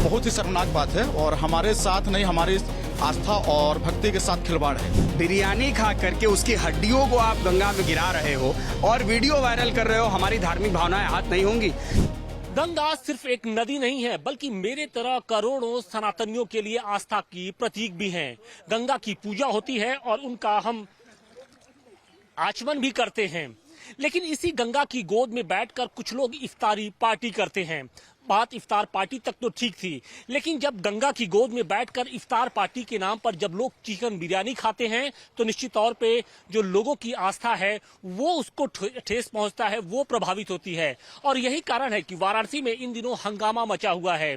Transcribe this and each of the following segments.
बहुत ही शर्मनाक बात है और हमारे साथ नहीं, हमारी आस्था और भक्ति के साथ खिलवाड़ है। बिरयानी खा करके उसकी हड्डियों को आप गंगा में गिरा रहे हो और वीडियो वायरल कर रहे हो, हमारी धार्मिक भावनाएं हाथ नहीं होंगी। गंगा सिर्फ एक नदी नहीं है, बल्कि मेरे तरह करोड़ों सनातनियों के लिए आस्था की प्रतीक भी है। गंगा की पूजा होती है और उनका हम आचमन भी करते हैं। लेकिन इसी गंगा की गोद में बैठकर कुछ लोग इफ्तारी पार्टी करते हैं। बात इफ्तार पार्टी तक तो ठीक थी, लेकिन जब गंगा की गोद में बैठकर इफ्तार पार्टी के नाम पर जब लोग चिकन बिरयानी खाते हैं तो निश्चित तौर पे जो लोगों की आस्था है वो उसको ठेस पहुंचता है, वो प्रभावित होती है। और यही कारण है कि वाराणसी में इन दिनों हंगामा मचा हुआ है।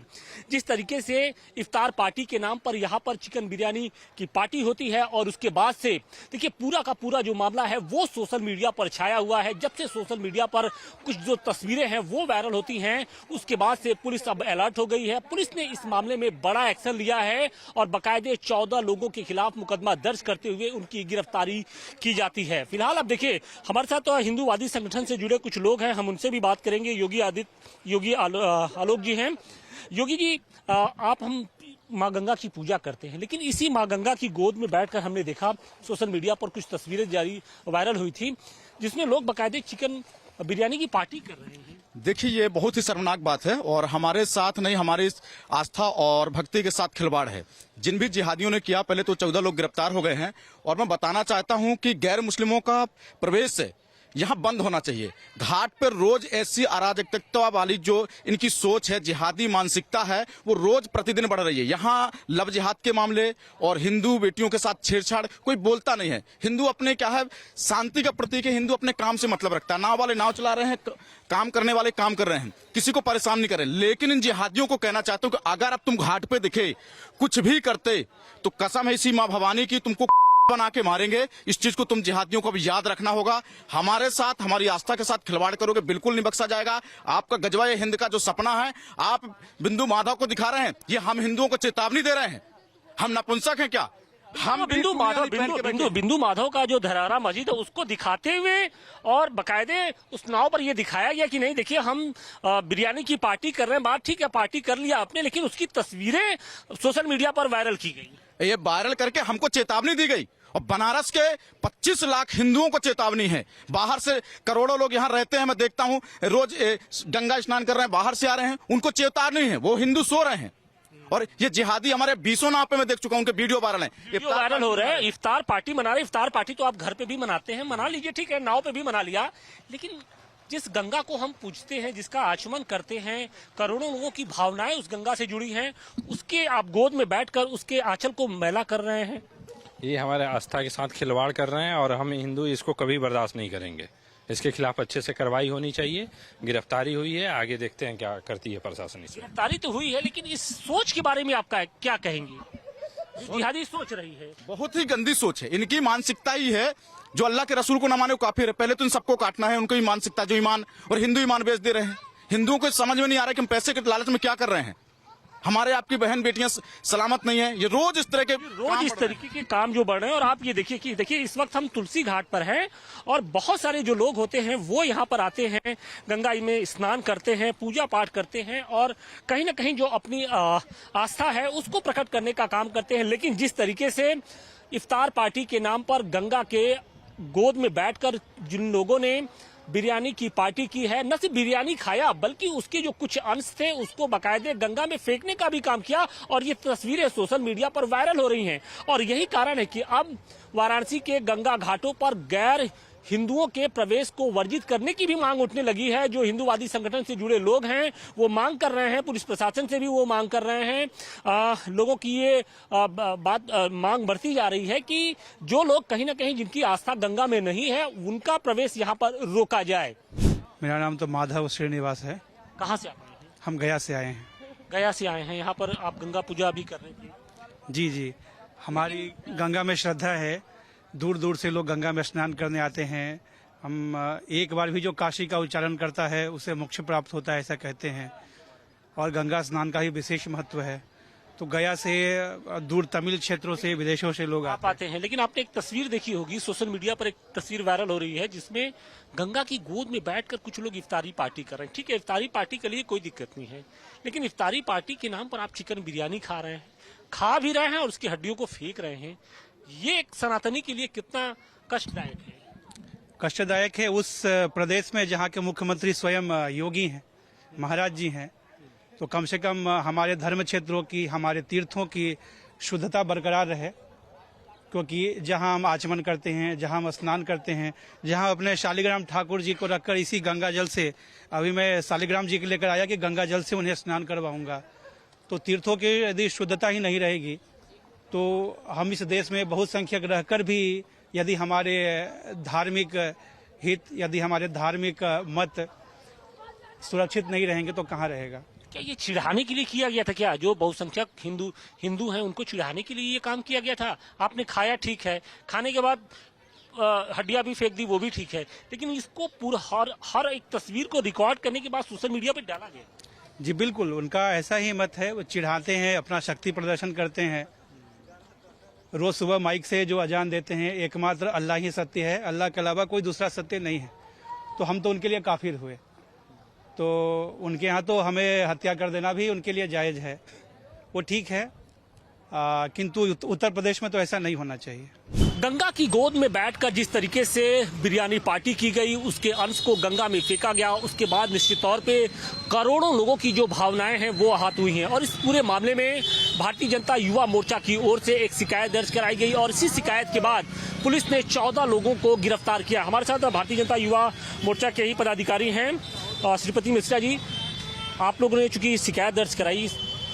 जिस तरीके से इफ्तार पार्टी के नाम पर यहाँ पर चिकन बिरयानी की पार्टी होती है और उसके बाद से देखिए पूरा का पूरा जो मामला है वो सोशल मीडिया पर छाया हुआ है। जब से सोशल मीडिया पर कुछ जो तस्वीरें हैं वो वायरल होती हैं, उसके बाद से पुलिस अब अलर्ट हो गई है। पुलिस ने इस मामले में बड़ा एक्शन लिया है और बाकायदे 14 लोगों के खिलाफ मुकदमा दर्ज करते हुए उनकी गिरफ्तारी की जाती है। फिलहाल अब देखिए हमारे साथ तो हिंदूवादी संगठन से जुड़े कुछ लोग हैं, हम उनसे भी बात करेंगे। योगी आलोक जी हैं। योगी जी, हम माँ गंगा की पूजा करते हैं, लेकिन इसी माँ गंगा की गोद में बैठकर हमने देखा सोशल मीडिया पर कुछ तस्वीरें वायरल हुई थी जिसमें लोग बाकायदे चिकन बिरयानी की पार्टी कर रहे हैं। देखिए, ये बहुत ही शर्मनाक बात है और हमारे साथ नहीं, हमारी आस्था और भक्ति के साथ खिलवाड़ है। जिन भी जिहादियों ने किया, पहले तो 14 लोग गिरफ्तार हो गए हैं और मैं बताना चाहता हूं कि गैर मुस्लिमों का प्रवेश यहाँ बंद होना चाहिए। घाट पर रोज ऐसी अराजकता वाली जो इनकी सोच है, जिहादी मानसिकता है, वो रोज प्रतिदिन बढ़ रही है। यहाँ लव जिहाद के मामले और हिंदू बेटियों के साथ छेड़छाड़ कोई बोलता नहीं है। हिंदू अपने क्या है, शांति का प्रतीक है। हिंदू अपने काम से मतलब रखता है। नाव वाले नाव चला रहे हैं, काम करने वाले काम कर रहे हैं, किसी को परेशान नहीं कर रहे। लेकिन इन जिहादियों को कहना चाहता हूँ कि अगर अब तुम घाट पे दिखे कुछ भी करते तो कसम है इसी माँ भवानी की, तुमको बना के मारेंगे। इस चीज को तुम जिहादियों को भी याद रखना होगा। हमारे साथ, हमारी आस्था के साथ खिलवाड़ करोगे, बिल्कुल नहीं बख्शा जाएगा। आपका गजवा हिंद का जो सपना है, आप बिंदु माधव को दिखा रहे हैं, ये हम हिंदुओं को चेतावनी दे रहे हैं। हम नपुंसक हैं क्या? हम बिंदु माधव का जो धरारा मस्जिद है उसको दिखाते हुए और बकायदे उस नाव पर ये दिखाया गया कि नहीं देखिए हम बिरयानी की पार्टी कर रहे हैं। बात ठीक है, पार्टी कर लिया आपने, लेकिन उसकी तस्वीरें सोशल मीडिया पर वायरल की गई। ये वायरल करके हमको चेतावनी दी गई और बनारस के 25 लाख हिंदुओं को चेतावनी है। बाहर से करोड़ों लोग यहाँ रहते हैं, मैं देखता हूँ रोज गंगा स्नान कर रहे हैं, बाहर से आ रहे हैं, उनको चेतावनी है। वो हिंदू सो रहे हैं और ये जिहादी हमारे 20 नाव पे मैं देख चुका हूँ, उनके वीडियो वायरल है। वायरल हो रहे हैं, इफ्तार पार्टी मना रहे। इफ्तार पार्टी तो आप घर पे भी मनाते हैं, मना लीजिए, ठीक है, नाव पे भी मना लिया। लेकिन जिस गंगा को हम पूजते हैं, जिसका आचमन करते हैं, करोड़ों लोगों की भावनाएं उस गंगा से जुड़ी हैं, उसके आप गोद में बैठकर उसके आंचल को मैला कर रहे हैं। ये हमारे आस्था के साथ खिलवाड़ कर रहे हैं और हम हिंदू इसको कभी बर्दाश्त नहीं करेंगे। इसके खिलाफ अच्छे से कार्रवाई होनी चाहिए। गिरफ्तारी हुई है, आगे देखते हैं क्या करती है प्रशासन। इसमें गिरफ्तारी तो हुई है, लेकिन इस सोच के बारे में आप क्या कहेंगे? जिहादी सोच रही है, बहुत ही गंदी सोच है। इनकी मानसिकता ही है जो अल्लाह के रसूल को न माने वो काफिर है। पहले तो इन सबको काटना है, उनको ही मानसिकता जो ईमान और हिंदू ईमान बेच दे रहे हैं। हिंदुओं को समझ में नहीं आ रहा कि हम पैसे के लालच में क्या कर रहे हैं। हमारे आपकी बहन बेटियां सलामत नहीं है। ये रोज इस तरीके के काम जो बढ़ रहे हैं। और आप ये देखिए कि इस वक्त हम तुलसी घाट पर हैं और बहुत सारे जो लोग होते हैं वो यहाँ पर आते हैं, गंगा में स्नान करते हैं, पूजा पाठ करते हैं और कहीं ना कहीं जो अपनी आस्था है उसको प्रकट करने का काम करते हैं। लेकिन जिस तरीके से इफ्तार पार्टी के नाम पर गंगा के गोद में बैठकर जिन लोगों ने बिरयानी की पार्टी की है, न सिर्फ बिरयानी खाया बल्कि उसके जो कुछ अंश थे उसको बाकायदे गंगा में फेंकने का भी काम किया और ये तस्वीरें सोशल मीडिया पर वायरल हो रही हैं। और यही कारण है कि अब वाराणसी के गंगा घाटों पर गैर हिंदुओं के प्रवेश को वर्जित करने की भी मांग उठने लगी है। जो हिंदूवादी संगठन से जुड़े लोग हैं वो मांग कर रहे हैं, पुलिस प्रशासन से भी वो मांग कर रहे हैं। लोगों की ये मांग बढ़ती जा रही है कि जो लोग कहीं ना कहीं जिनकी आस्था गंगा में नहीं है उनका प्रवेश यहाँ पर रोका जाए। मेरा नाम तो माधव श्रीनिवास है। कहाँ से आप आए हैं? हम गया से आए हैं। गया से आए हैं, यहाँ पर आप गंगा पूजा भी कर रहे थे? जी जी, हमारी गंगा में श्रद्धा है। दूर दूर से लोग गंगा में स्नान करने आते हैं। हम एक बार भी जो काशी का उच्चारण करता है उसे मोक्ष प्राप्त होता है, ऐसा कहते हैं। और गंगा स्नान का ही विशेष महत्व है। तो गया से दूर तमिल क्षेत्रों से विदेशों से लोग आप आते हैं। लेकिन आपने एक तस्वीर देखी होगी, सोशल मीडिया पर एक तस्वीर वायरल हो रही है जिसमें गंगा की गोद में बैठकर कुछ लोग इफ्तारी पार्टी कर रहे हैं। ठीक है, इफ्तारी पार्टी के लिए कोई दिक्कत नहीं है, लेकिन इफ्तारी पार्टी के नाम पर आप चिकन बिरयानी खा रहे हैं, खा भी रहे हैं और उसकी हड्डियों को फेंक रहे हैं। ये एक सनातनी के लिए कितना कष्टदायक है? कष्टदायक है उस प्रदेश में जहाँ के मुख्यमंत्री स्वयं योगी हैं, महाराज जी हैं। तो कम से कम हमारे धर्म क्षेत्रों की, हमारे तीर्थों की शुद्धता बरकरार रहे, क्योंकि जहां हम आचमन करते हैं, जहां हम स्नान करते हैं, जहां अपने शालिग्राम ठाकुर जी को रखकर इसी गंगा जल से, अभी मैं शालिग्राम जी के लेकर आया कि गंगा जल से उन्हें स्नान करवाऊंगा। तो तीर्थों की यदि शुद्धता ही नहीं रहेगी तो हम इस देश में बहुत संख्यक रहकर भी यदि हमारे धार्मिक हित, यदि हमारे धार्मिक मत सुरक्षित नहीं रहेंगे तो कहाँ रहेगा? क्या ये चिढ़ाने के लिए किया गया था क्या? जो बहुसंख्यक हिंदू हैं उनको चिढ़ाने के लिए ये काम किया गया था? आपने खाया, ठीक है, खाने के बाद हड्डियां भी फेंक दी, वो भी ठीक है, लेकिन इसको पूरा हर एक तस्वीर को रिकॉर्ड करने के बाद सोशल मीडिया पे डाला गया। जी बिल्कुल, उनका ऐसा ही मत है। वो चिढ़ाते हैं, अपना शक्ति प्रदर्शन करते हैं। रोज सुबह माइक से जो अजान देते हैं, एकमात्र अल्लाह ही सत्य है, अल्लाह के अलावा कोई दूसरा सत्य नहीं है। तो हम तो उनके लिए काफिर हुए। तो उनके यहाँ तो हमें हत्या कर देना भी उनके लिए जायज़ है, वो ठीक है, किंतु उत्तर प्रदेश में तो ऐसा नहीं होना चाहिए। गंगा की गोद में बैठकर जिस तरीके से बिरयानी पार्टी की गई, उसके अंश को गंगा में फेंका गया, उसके बाद निश्चित तौर पे करोड़ों लोगों की जो भावनाएं हैं वो आहत हुई हैं। और इस पूरे मामले में भारतीय जनता युवा मोर्चा की ओर से एक शिकायत दर्ज कराई गई और इसी शिकायत के बाद पुलिस ने 14 लोगों को गिरफ्तार किया। हमारे साथ भारतीय जनता युवा मोर्चा के ही पदाधिकारी हैं श्रीपति मिश्रा जी। आप लोगों ने चूंकि शिकायत दर्ज कराई,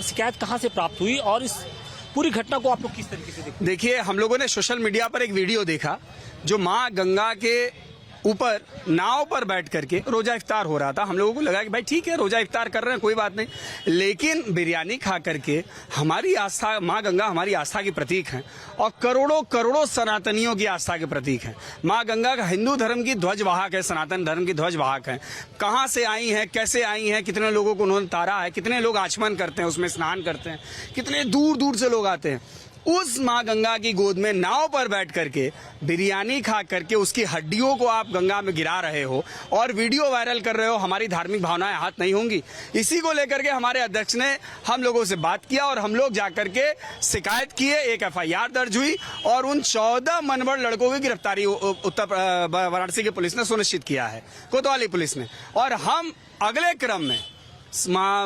शिकायत कहाँ से प्राप्त हुई और इस पूरी घटना को आप लोग किस तरीके से देखते? देखिए, हम लोगों ने सोशल मीडिया पर एक वीडियो देखा जो माँ गंगा के ऊपर नाव पर बैठ करके रोजा इफ्तार हो रहा था। हम लोगों को लगा कि भाई ठीक है, रोजा इफ्तार कर रहे हैं, कोई बात नहीं, लेकिन बिरयानी खा करके हमारी आस्था, माँ गंगा हमारी आस्था की प्रतीक है और करोड़ों करोड़ों सनातनियों की आस्था के प्रतीक है। माँ गंगा का हिंदू धर्म की ध्वजवाहक है, सनातन धर्म की ध्वजवाहक है। कहाँ से आई हैं, कैसे आई हैं, कितने लोगों को उन्होंने तारा है, कितने लोग आचमन करते हैं, उसमें स्नान करते हैं, कितने दूर दूर से लोग आते हैं। उस माँ गंगा की गोद में नाव पर बैठ करके बिरयानी खा करके उसकी हड्डियों को आप गंगा में गिरा रहे हो और वीडियो वायरल कर रहे हो, हमारी धार्मिक भावनाएं आहत नहीं होंगी? इसी को लेकर के हमारे अध्यक्ष ने हम लोगों से बात किया और हम लोग जाकर के शिकायत किए, एक FIR दर्ज हुई और उन 14 मनबड़ लड़कों की गिरफ्तारी उत्तर वाराणसी की पुलिस ने सुनिश्चित किया है, कोतवाली पुलिस ने। और हम अगले क्रम में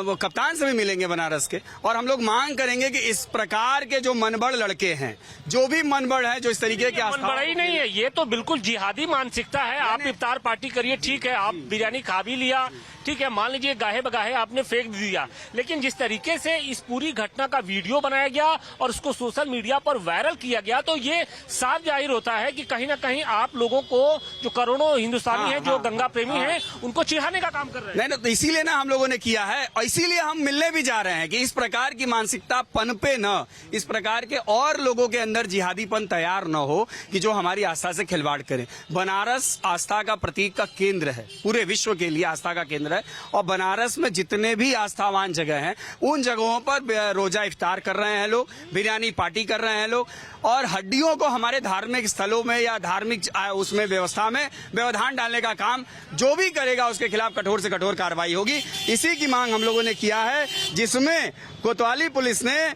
वो कप्तान से भी मिलेंगे बनारस के और हम लोग मांग करेंगे कि इस प्रकार के जो मनबड़ लड़के हैं, जो भी मनबड़ है, जो इस तरीके के मनबड़ ही नहीं है, ये तो बिल्कुल जिहादी मानसिकता है। आप इफ्तार पार्टी करिए, ठीक है, आप बिरयानी खा भी लिया, ठीक है, मान लीजिए गाहे बगाहे आपने फेंक दिया, लेकिन जिस तरीके से इस पूरी घटना का वीडियो बनाया गया और उसको सोशल मीडिया पर वायरल किया गया, तो ये साफ जाहिर होता है कि कहीं ना कहीं आप लोगों को, जो करोड़ों हिंदुस्तानी हैं, जो गंगा प्रेमी हैं, उनको चिढ़ाने का काम कर रहे हैं। नहीं, तो इसीलिए ना हम लोगों ने किया है और इसीलिए हम मिलने भी जा रहे हैं कि इस प्रकार की मानसिकता पनपे न, इस प्रकार के और लोगों के अंदर जिहादीपन तैयार न हो कि जो हमारी आस्था से खिलवाड़ करें। बनारस आस्था का प्रतीक का केंद्र है, पूरे विश्व के लिए आस्था का केंद्र है और बनारस में जितने भी आस्थावान जगह हैं उन जगहों पर रोजा इफ्तार कर रहे हैं लोग, बिरयानी पार्टी कर रहे हैं लोग और हड्डियों को हमारे धार्मिक स्थलों में या धार्मिक उसमें व्यवस्था में व्यवधान डालने का काम जो भी करेगा उसके खिलाफ कठोर से कठोर कार्रवाई होगी। इसी की मांग हम लोगों ने किया है, जिसमें कोतवाली पुलिस ने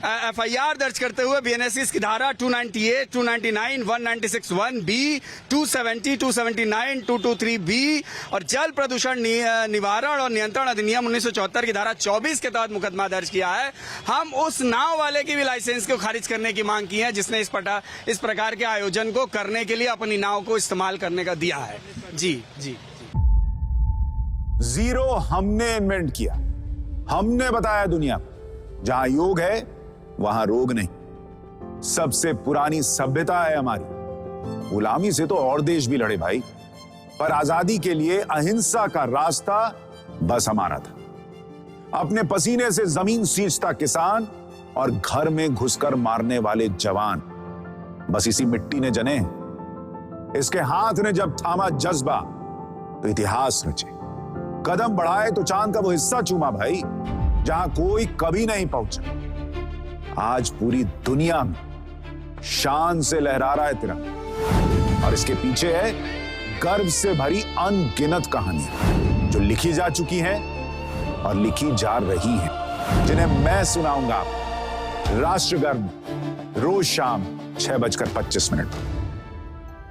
FIR दर्ज करते हुए BNSS की धारा 298, 299, 196 1B, 270, 279, 223B और जल प्रदूषण निवारण और नियंत्रण अधिनियम 1974 की धारा 24 के तहत मुकदमा दर्ज किया है। हम उस नाव वाले की भी लाइसेंस को खारिज करने की मांग की है जिसने इस प्रकार के आयोजन को करने के लिए अपनी नाव को इस्तेमाल करने का दिया है। जी जी, जीरो हमने इन्वेंट किया, हमने बताया दुनिया को जहां योग है वहां रोग नहीं। सबसे पुरानी सभ्यता है हमारी। गुलामी से तो और देश भी लड़े भाई, पर आजादी के लिए अहिंसा का रास्ता बस हमारा था। अपने पसीने से जमीन सींचता किसान और घर में घुसकर मारने वाले जवान, बस इसी मिट्टी ने जने। इसके हाथ ने जब थामा जज्बा तो इतिहास रचे। कदम बढ़ाए तो चांद का वो हिस्सा चूमा भाई जहां कोई कभी नहीं पहुंचा। आज पूरी दुनिया में शान से लहरा रहा है तिरंगा। और इसके पीछे है गर्व से भरी अनगिनत कहानियां जो लिखी जा चुकी हैं और लिखी जा रही हैं, जिन्हें मैं सुनाऊंगा राष्ट्रगर्व रोज शाम 6:25 पर।